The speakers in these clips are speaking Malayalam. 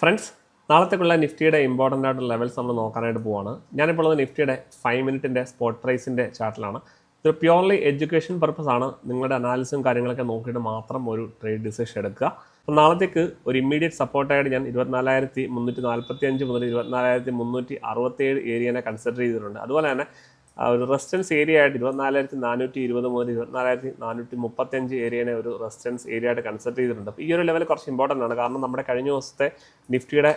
ഫ്രണ്ട്സ്, നാളത്തേക്കുള്ള നിഫ്റ്റിയുടെ ഇമ്പോർട്ടൻ്റ് ആയിട്ടുള്ള ലെവൽസ് നമ്മൾ നോക്കാനായിട്ട് പോവാണ്. ഞാനിപ്പോൾ ഉള്ളത് നിഫ്റ്റിയുടെ 5 മിനിറ്റിൻ്റെ സ്പോട്ട് പ്രൈസിൻ്റെ ചാർട്ടിലാണ്. ഇത് പ്യുവർലി എഡ്യൂക്കേഷൻ പർപ്പസ് ആണ്. നിങ്ങളുടെ അനാലിസും കാര്യങ്ങളൊക്കെ നോക്കിയിട്ട് മാത്രം ഒരു ട്രേഡ് ഡിസിഷൻ എടുക്കുക. അപ്പോൾ നാളത്തേക്ക് ഒരു ഇമ്മീഡിയറ്റ് സപ്പോർട്ടായിട്ട് ഞാൻ 24,345 മുതൽ 24,367 ഏരിയനെ കൺസിഡർ ചെയ്തിട്ടുണ്ട്. അതുപോലെ തന്നെ ഒരു റെസിസ്റ്റൻസ് ഏരിയ ആയിട്ട് 24,420 മുതൽ 24,435 ഏരിയനെ ഒരു റെസിസ്റ്റൻസ് ഏരിയ ആയിട്ട് കൺസിഡർ ചെയ്തിട്ടുണ്ട്. അപ്പോൾ ഈ ഒരു ലെവൽ കുറച്ച് ഇമ്പോർട്ടൻ്റ് ആണ്. കാരണം നമ്മുടെ കഴിഞ്ഞ ദിവസത്തെ നിഫ്റ്റിയുടെ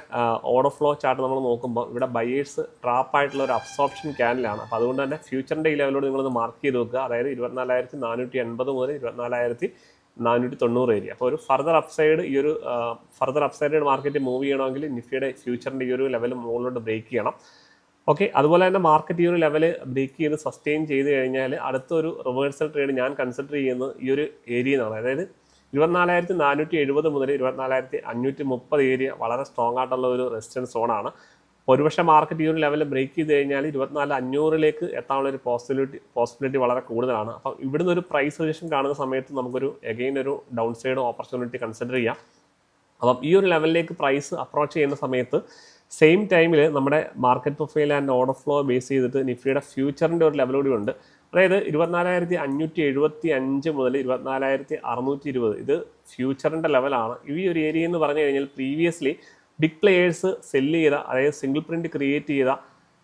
ഓർഡർ ഫ്ലോ ചാർട്ട് നമ്മൾ നോക്കുമ്പോൾ ഇവിടെ ബയേഴ്സ് ട്രാപ്പായിട്ടുള്ള ഒരു അബ്സോർപ്ഷൻ ക്യാനിലാണ്. അപ്പോൾ അതുകൊണ്ട് തന്നെ ഫ്യൂച്ചറിൻ്റെ ഈ ലെവലോട് നിങ്ങളൊന്ന് മാർക്ക് ചെയ്ത് വെക്കുക. അതായത് 24,480 മുതൽ 24,490 ഏരിയ. അപ്പോൾ ഒരു ഫർദർ അപ്സൈഡ് മാർക്കറ്റ് മൂവ് ചെയ്യണമെങ്കിൽ നിഫ്റ്റിയുടെ ഫ്യൂച്ചറിൻ്റെ ഈ ഒരു ലെവൽ മുകളിലോട്ട് ബ്രേക്ക് ചെയ്യണം. ഓക്കെ, അതുപോലെ തന്നെ മാർക്കറ്റ് ഈ ഒരു ലെവൽ ബ്രേക്ക് ചെയ്ത് സസ്റ്റെയിൻ ചെയ്ത് കഴിഞ്ഞാൽ അടുത്തൊരു റിവേഴ്സൽ ട്രേഡ് ഞാൻ കൺസിഡർ ചെയ്യുന്നത് ഈ ഒരു ഏരിയയിലാണ്. അതായത് 24,470 മുതൽ 24,530 ഏരിയ വളരെ സ്ട്രോങ് ആയിട്ടുള്ള ഒരു റെസിസ്റ്റൻസ് സോണാണ്. ഒരുപക്ഷെ മാർക്കറ്റ് ഈ ഒരു ലെവൽ ബ്രേക്ക് ചെയ്ത് കഴിഞ്ഞാൽ 24,500 എത്താനുള്ള ഒരു പോസിബിലിറ്റി വളരെ കൂടുതലാണ്. അപ്പം ഇവിടുന്ന് ഒരു പ്രൈസ് റിജക്ഷൻ കാണുന്ന സമയത്ത് നമുക്കൊരു എഗെയിൻ ഒരു ഡൗൺ സൈഡ് ഓപ്പർച്യൂണിറ്റി കൺസിഡർ ചെയ്യാം. അപ്പം ഈ ഒരു ലെവലിലേക്ക് പ്രൈസ് അപ്രോച്ച് ചെയ്യുന്ന സമയത്ത് സെയിം ടൈമിൽ നമ്മുടെ market profile and order flow base ചെയ്തിട്ട് നിഫ്റ്റിയുടെ ഫ്യൂച്ചറിൻ്റെ ഒരു ലെവൽ കൂടി ഉണ്ട്. അതായത് 24,575 മുതൽ 24,620 ഇത് ഫ്യൂച്ചറിൻ്റെ ലെവലാണ്. ഈ ഒരു ഏരിയ എന്ന് പറഞ്ഞു കഴിഞ്ഞാൽ പ്രീവിയസ്ലി ബിഗ് പ്ലെയേഴ്സ് സെല്ല് ചെയ്ത, അതായത് സിംഗിൾ പ്രിൻറ്റ് ക്രിയേറ്റ് ചെയ്ത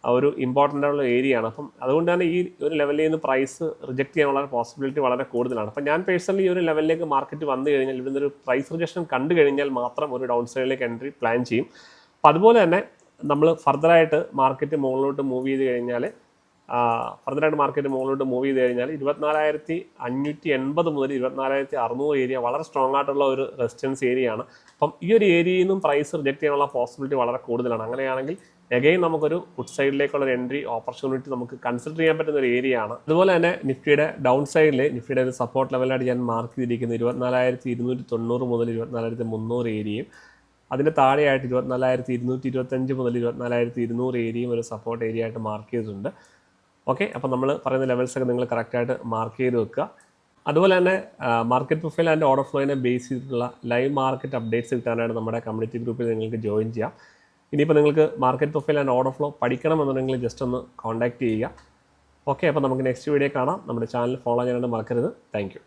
ഒരു ഇമ്പോർട്ടൻ്റ് ആയിട്ടുള്ള ഏരിയ ആണ്. അപ്പം അതുകൊണ്ട് തന്നെ ഈ ഒരു ലെവലിൽ നിന്ന് പ്രൈസ് റിജക്റ്റ് ചെയ്യാനുള്ള പോസിബിലിറ്റി വളരെ കൂടുതലാണ്. അപ്പം ഞാൻ പേഴ്സണലി ഈ ഒരു ലെവലിലേക്ക് മാർക്കറ്റ് വന്നു കഴിഞ്ഞാൽ ഇവിടുന്ന് ഒരു പ്രൈസ് റിജക്ഷൻ കണ്ടു കഴിഞ്ഞാൽ മാത്രം ഒരു ഡൗൺ സൈഡിലേക്ക് എൻട്രി പ്ലാൻ ചെയ്യും. അപ്പോൾ അതുപോലെ തന്നെ നമ്മൾ ഫർദറായിട്ട് മാർക്കറ്റ് മുകളിലോട്ട് മൂവ് ചെയ്ത് കഴിഞ്ഞാൽ 24,580 മുതൽ 24,600 ഏരിയ വളരെ സ്ട്രോങ് ആയിട്ടുള്ള ഒരു റെസിസ്റ്റൻസ് ഏരിയയാണ്. അപ്പം ഈ ഒരു ഏരിയയിൽ നിന്നും പ്രൈസ് റിജക്റ്റ് ചെയ്യാനുള്ള പോസിബിലിറ്റി വളരെ കൂടുതലാണ്. അങ്ങനെയാണെങ്കിൽ എഗെയിൻ നമുക്കൊരു ഫുഡ് സൈഡിലേക്കുള്ള ഒരു എൻട്രി ഓപ്പർച്യൂണിറ്റി നമുക്ക് കൺസിഡർ ചെയ്യാൻ പറ്റുന്ന ഒരു ഏരിയ ആണ്. അതുപോലെ തന്നെ നിഫ്റ്റിയുടെ ഡൗൺ സൈഡിൽ നിഫ്റ്റിയുടെ ഒരു സപ്പോർട്ട് ലെവലായിട്ട് ഞാൻ മാർക്ക് ചെയ്തിരിക്കുന്നത് 24,290 മുതൽ 24,300 ഏരിയയും അതിൻ്റെ താഴെയായിട്ട് 24,225 മുതൽ 24,200 ഏരിയയും ഒരു സപ്പോർട്ട് ഏരിയ ആയിട്ട് മാർക്ക് ചെയ്തിട്ടുണ്ട്. ഓക്കെ, അപ്പോൾ നമ്മൾ പറയുന്ന ലെവൽസൊക്കെ നിങ്ങൾ കറക്റ്റായിട്ട് മാർക്ക് ചെയ്ത് വെക്കുക. അതുപോലെ തന്നെ മാർക്കറ്റ് പ്രൊഫൈൽ ആൻഡ് ഓർഡർ ഫ്ലോയിനെ ബേസ് ചെയ്തിട്ടുള്ള ലൈവ് മാർക്കറ്റ് അപ്ഡേറ്റ്സ് കിട്ടാനായിട്ട് നമ്മുടെ കമ്മ്യൂണിറ്റി ഗ്രൂപ്പിൽ നിങ്ങൾക്ക് ജോയിൻ ചെയ്യാം. ഇനിയിപ്പോൾ നിങ്ങൾക്ക് market profile and order flow പഠിക്കണമെന്നുണ്ടെങ്കിൽ ജസ്റ്റ് ഒന്ന് കോൺടാക്റ്റ് ചെയ്യുക. ഓക്കെ, അപ്പോൾ നമുക്ക് നെക്സ്റ്റ് വീഡിയോ കാണാം. നമ്മുടെ ചാനൽ ഫോളോ ചെയ്യാനായിട്ട് മറക്കരുത്. Thank you.